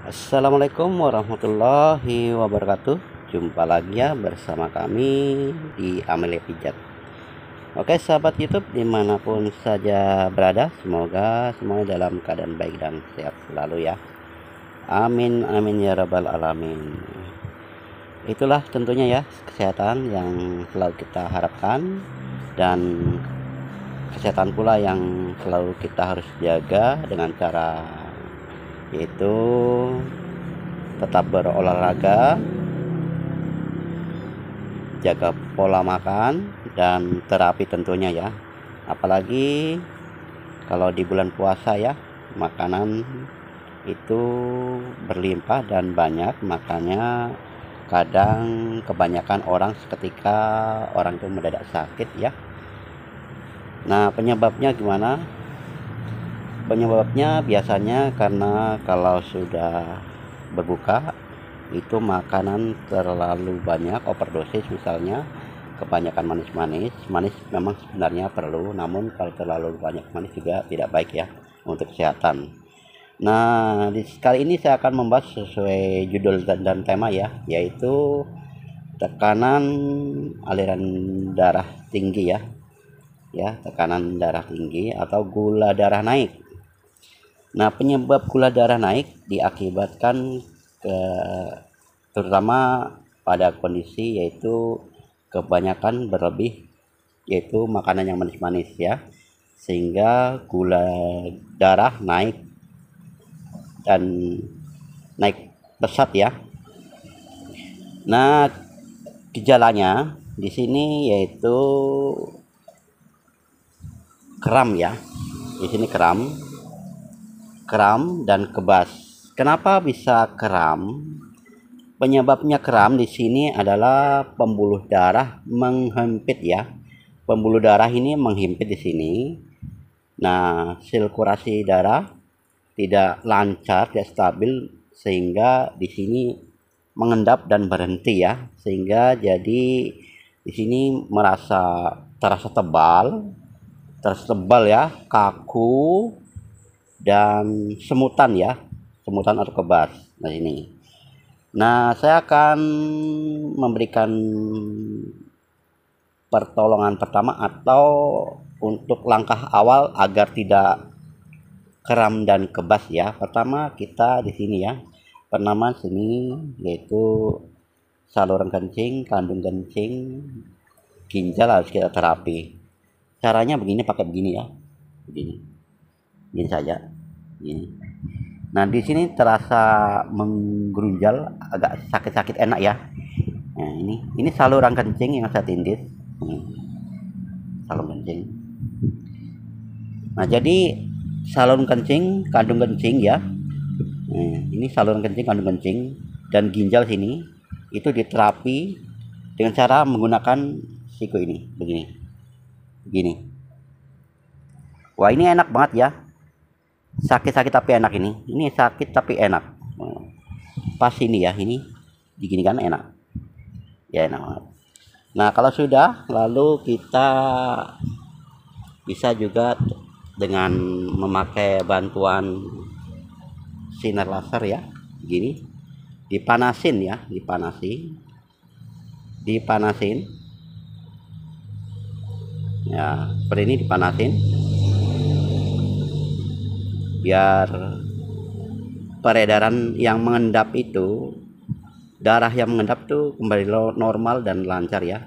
Assalamualaikum warahmatullahi wabarakatuh. Jumpa lagi ya bersama kami di Amelia Pijat. Oke sahabat YouTube dimanapun saja berada, semoga semuanya dalam keadaan baik dan sehat selalu ya. Amin amin ya rabbal alamin. Itulah tentunya ya kesehatan yang selalu kita harapkan, dan kesehatan pula yang selalu kita harus jaga dengan cara yaitu tetap berolahraga, jaga pola makan, dan terapi tentunya ya. Apalagi kalau di bulan puasa ya, makanan itu berlimpah dan banyak, makanya kadang kebanyakan orang seketika orang itu mendadak sakit ya. Nah, penyebabnya gimana? Penyebabnya biasanya karena kalau sudah berbuka itu makanan terlalu banyak, overdosis misalnya, kebanyakan manis-manis. Manis memang sebenarnya perlu, namun kalau terlalu banyak manis juga tidak baik ya untuk kesehatan. Nah, kali ini saya akan membahas sesuai judul dan tema ya, yaitu tekanan aliran darah tinggi ya. Ya, tekanan darah tinggi atau gula darah naik. Nah, penyebab gula darah naik diakibatkan ke terutama pada kondisi yaitu kebanyakan berlebih yaitu makanan yang manis-manis ya, sehingga gula darah naik dan naik pesat ya. Nah, gejalanya di sini yaitu kram ya. Di sini kram dan kebas. Kenapa bisa kram? Penyebabnya kram di sini adalah pembuluh darah menghimpit ya. Pembuluh darah ini menghimpit di sini. Nah, sirkulasi darah tidak lancar, tidak stabil, sehingga di sini mengendap dan berhenti ya. Sehingga jadi di sini terasa tebal ya, kaku dan semutan ya, semutan atau kebas. Nah ini. Nah, saya akan memberikan pertolongan pertama atau untuk langkah awal agar tidak kram dan kebas ya. Pertama kita di sini ya. Pertama sini yaitu saluran kencing, kandung kencing, ginjal harus kita terapi. Caranya begini, pakai begini ya. Begini. Begini saja. Begini. Nah, di sini terasa menggerunjal, agak sakit-sakit enak ya. Nah, ini saluran kencing yang saya tindih. Saluran kencing. Nah, jadi saluran kencing, kandung kencing ya. Nah, ini saluran kencing, kandung kencing, dan ginjal sini itu diterapi dengan cara menggunakan siku ini, begini. Begini. Wah, ini enak banget ya. Sakit-sakit tapi enak ini. Ini sakit tapi enak. Pas ini ya, ini diginikan enak. Ya enak banget. Nah, kalau sudah, lalu kita bisa juga dengan memakai bantuan sinar laser ya, gini, dipanasin ya, seperti ini, dipanasin biar peredaran yang mengendap itu, darah yang mengendap tuh kembali normal dan lancar ya,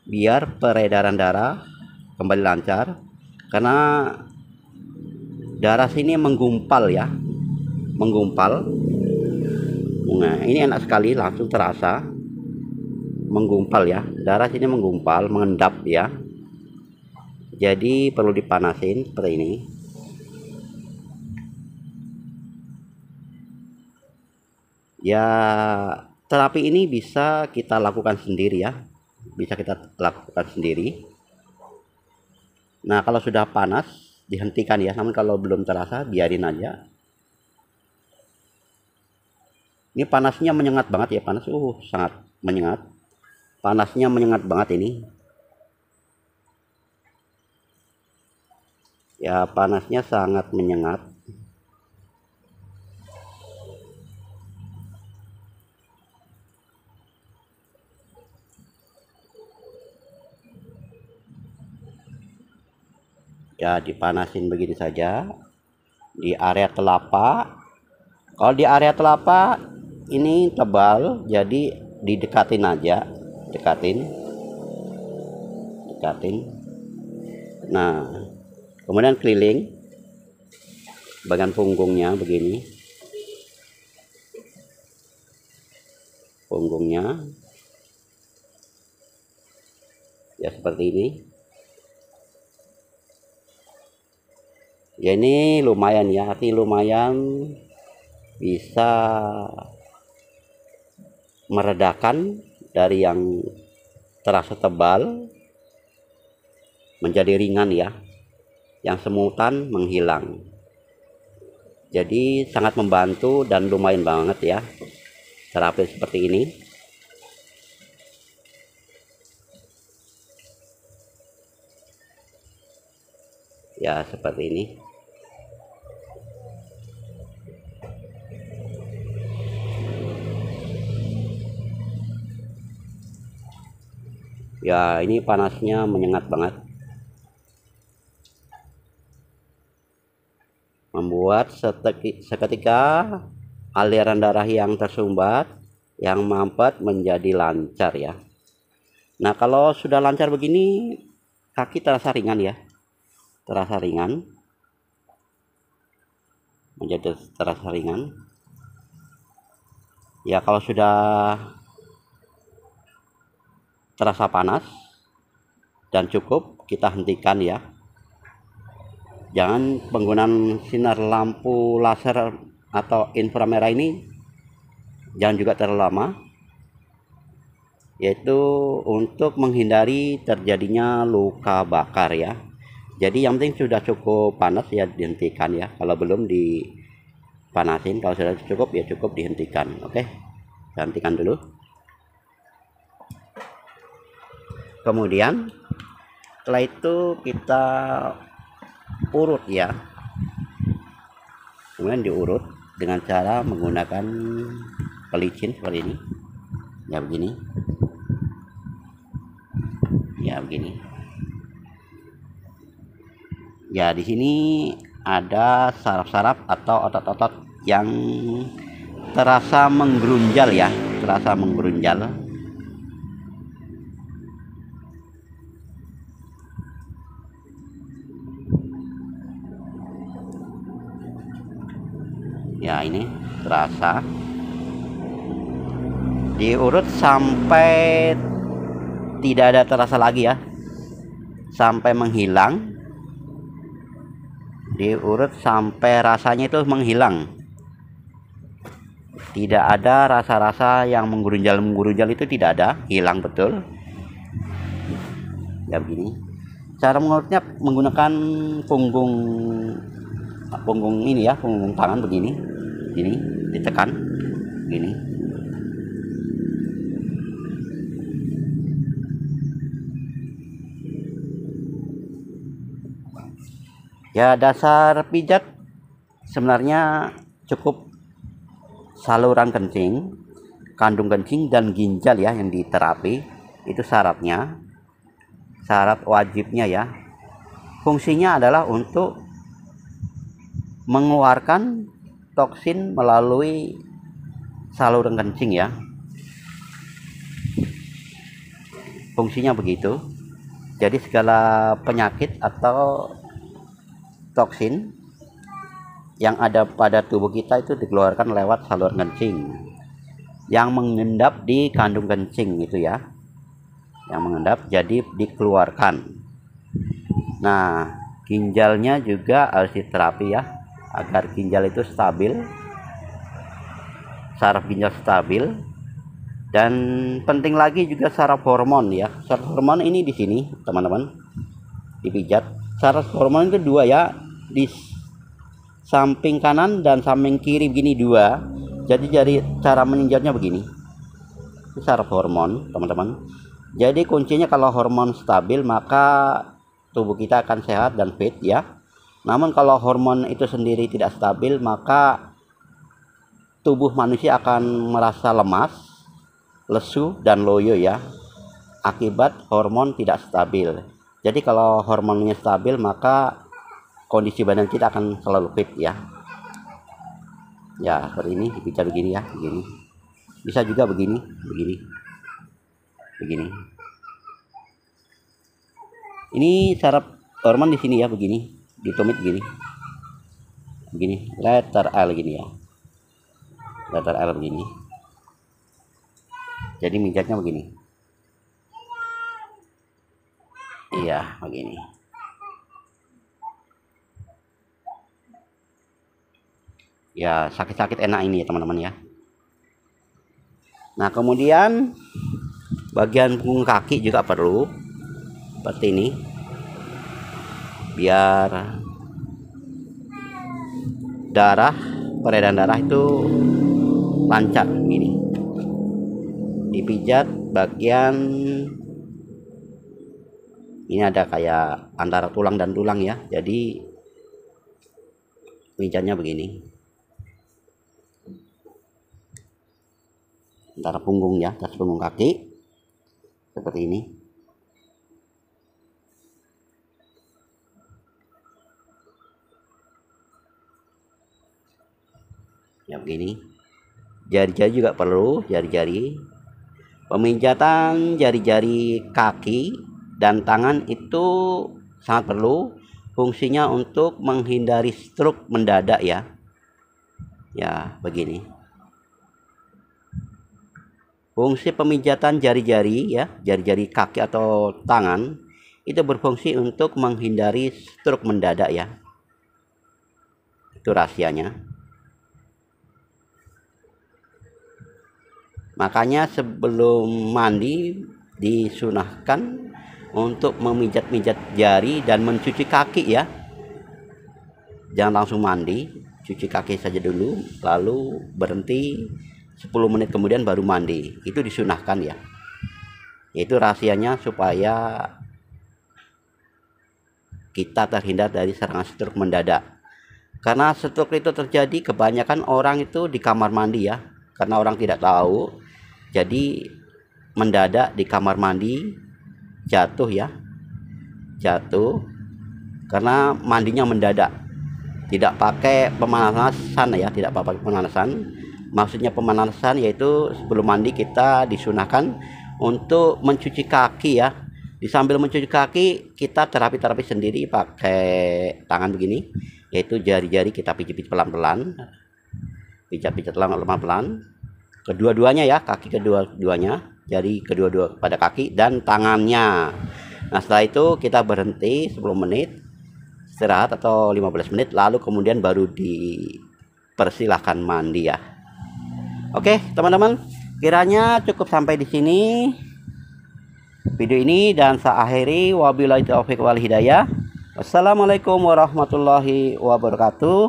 biar peredaran darah kembali lancar, karena darah sini menggumpal ya, menggumpal. Nah, ini enak sekali, langsung terasa menggumpal ya, darah sini menggumpal, mengendap ya. Jadi perlu dipanasin seperti ini. Ya, terapi ini bisa kita lakukan sendiri ya. Bisa kita lakukan sendiri. Nah, kalau sudah panas dihentikan ya. Namun kalau belum terasa biarin aja. Ini panasnya menyengat banget ya, panas. Sangat menyengat. Panasnya menyengat banget ini. Ya, panasnya sangat menyengat. Ya, dipanasin begini saja di area telapak. Kalau di area telapak ini tebal, jadi didekatin aja, dekatin. Nah, kemudian keliling bagian punggungnya begini, punggungnya ya seperti ini. Ya ini lumayan ya, artinya lumayan bisa meredakan dari yang terasa tebal menjadi ringan ya, yang semutan menghilang. Jadi sangat membantu dan lumayan banget ya terapi seperti ini. Ya seperti ini. Ya ini panasnya menyengat banget, membuat seketika aliran darah yang tersumbat, yang mampet menjadi lancar ya. Nah kalau sudah lancar begini, kaki terasa ringan ya, terasa ringan, menjadi terasa ringan ya. Kalau sudah terasa panas dan cukup, kita hentikan ya. Jangan penggunaan sinar lampu laser atau inframerah ini jangan juga terlalu lama, yaitu untuk menghindari terjadinya luka bakar ya. Jadi yang penting sudah cukup panas ya dihentikan ya. Kalau belum dipanasin, kalau sudah cukup ya cukup dihentikan. Oke, hentikan dulu. Kemudian setelah itu kita urut ya. Kemudian diurut dengan cara menggunakan pelicin seperti ini. Ya begini. Ya begini. Ya di sini ada saraf-saraf atau otot-otot yang terasa menggerunjal ya, terasa menggerunjal. Ya ini terasa. Diurut sampai tidak ada terasa lagi ya, sampai menghilang. Diurut sampai rasanya itu menghilang, tidak ada rasa-rasa yang menggerunjal itu, tidak ada, hilang betul ya. Begini cara mengurutnya, menggunakan punggung ini ya, punggung tangan begini, ini ditekan gini. Ya dasar pijat sebenarnya cukup saluran kencing, kandung kencing dan ginjal ya yang diterapi. Itu syaratnya, syarat wajibnya ya. Fungsinya adalah untuk mengeluarkan toksin melalui saluran kencing ya. Fungsinya begitu. Jadi segala penyakit atau toksin yang ada pada tubuh kita itu dikeluarkan lewat saluran kencing yang mengendap di kandung kencing itu ya, yang mengendap jadi dikeluarkan. Nah ginjalnya juga harus diterapi ya, agar ginjal itu stabil, saraf ginjal stabil. Dan penting lagi juga saraf hormon ya. Saraf hormon ini di sini teman-teman, dipijat. Saraf hormon itu dua ya, di samping kanan dan samping kiri begini dua. Jadi cara meninjaunya begini. Itu saraf hormon teman-teman. Jadi kuncinya kalau hormon stabil maka tubuh kita akan sehat dan fit ya. Namun kalau hormon itu sendiri tidak stabil maka tubuh manusia akan merasa lemas, lesu dan loyo ya, akibat hormon tidak stabil. Jadi kalau hormonnya stabil maka kondisi badan kita akan selalu fit ya. Ya seperti ini, dipijat begini ya, begini. Bisa juga begini, begini. Ini saraf hormon di sini ya, begini, ditumit begini, letter L gini ya, letter L begini. Jadi mijatnya begini. Iya, begini. Ya, sakit-sakit enak ini ya teman-teman ya. Nah, kemudian bagian punggung kaki juga perlu seperti ini, biar peredaran darah itu lancar gini. Dipijat bagian ini, ada kayak antara tulang dan tulang ya, jadi pijatnya begini antara punggung ya, atas punggung kaki seperti ini. Ya begini. Jari-jari juga perlu, jari-jari. Pemijatan jari-jari kaki dan tangan itu sangat perlu, fungsinya untuk menghindari stroke mendadak ya. Ya, begini. Fungsi pemijatan jari-jari ya, jari-jari kaki atau tangan itu berfungsi untuk menghindari stroke mendadak ya. Itu rahasianya. Makanya sebelum mandi disunahkan untuk memijat-mijat jari dan mencuci kaki ya. Jangan langsung mandi, cuci kaki saja dulu, lalu berhenti 10 menit kemudian baru mandi. Itu disunahkan ya. Itu rahasianya supaya kita terhindar dari serangan stroke mendadak. Karena stroke itu terjadi kebanyakan orang itu di kamar mandi ya. Karena orang tidak tahu, jadi mendadak di kamar mandi jatuh ya. Jatuh karena mandinya mendadak. Tidak pakai pemanasan ya, tidak pakai pemanasan. Maksudnya pemanasan yaitu sebelum mandi kita disunahkan untuk mencuci kaki ya. Di sambil mencuci kaki kita terapi sendiri pakai tangan begini, yaitu jari-jari kita pijit-pijit pelan-pelan, pijat-pijat pelan-pelan, kedua-duanya ya, kaki kedua-duanya, jari kedua-dua pada kaki dan tangannya. Nah setelah itu kita berhenti 10 menit, istirahat atau 15 menit, lalu kemudian baru dipersilahkan mandi ya. Oke teman-teman, kiranya cukup sampai di sini video ini, dan saya akhiri. Wabillahi taufiq wal hidayah. Wassalamualaikum warahmatullahi wabarakatuh.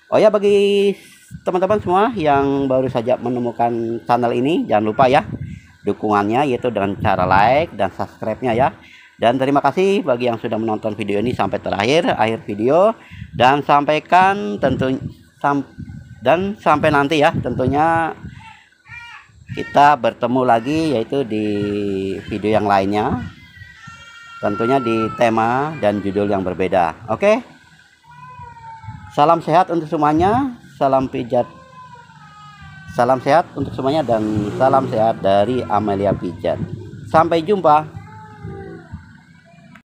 Oh ya, bagi teman-teman semua yang baru saja menemukan channel ini, jangan lupa ya dukungannya, yaitu dengan cara like dan subscribe-nya ya. Dan terima kasih bagi yang sudah menonton video ini sampai akhir video, dan sampaikan sampai nanti ya, tentunya kita bertemu lagi yaitu di video yang lainnya, tentunya di tema dan judul yang berbeda. Oke, salam sehat untuk semuanya, salam sehat untuk semuanya, dan salam sehat dari Amelia Pijat. Sampai jumpa.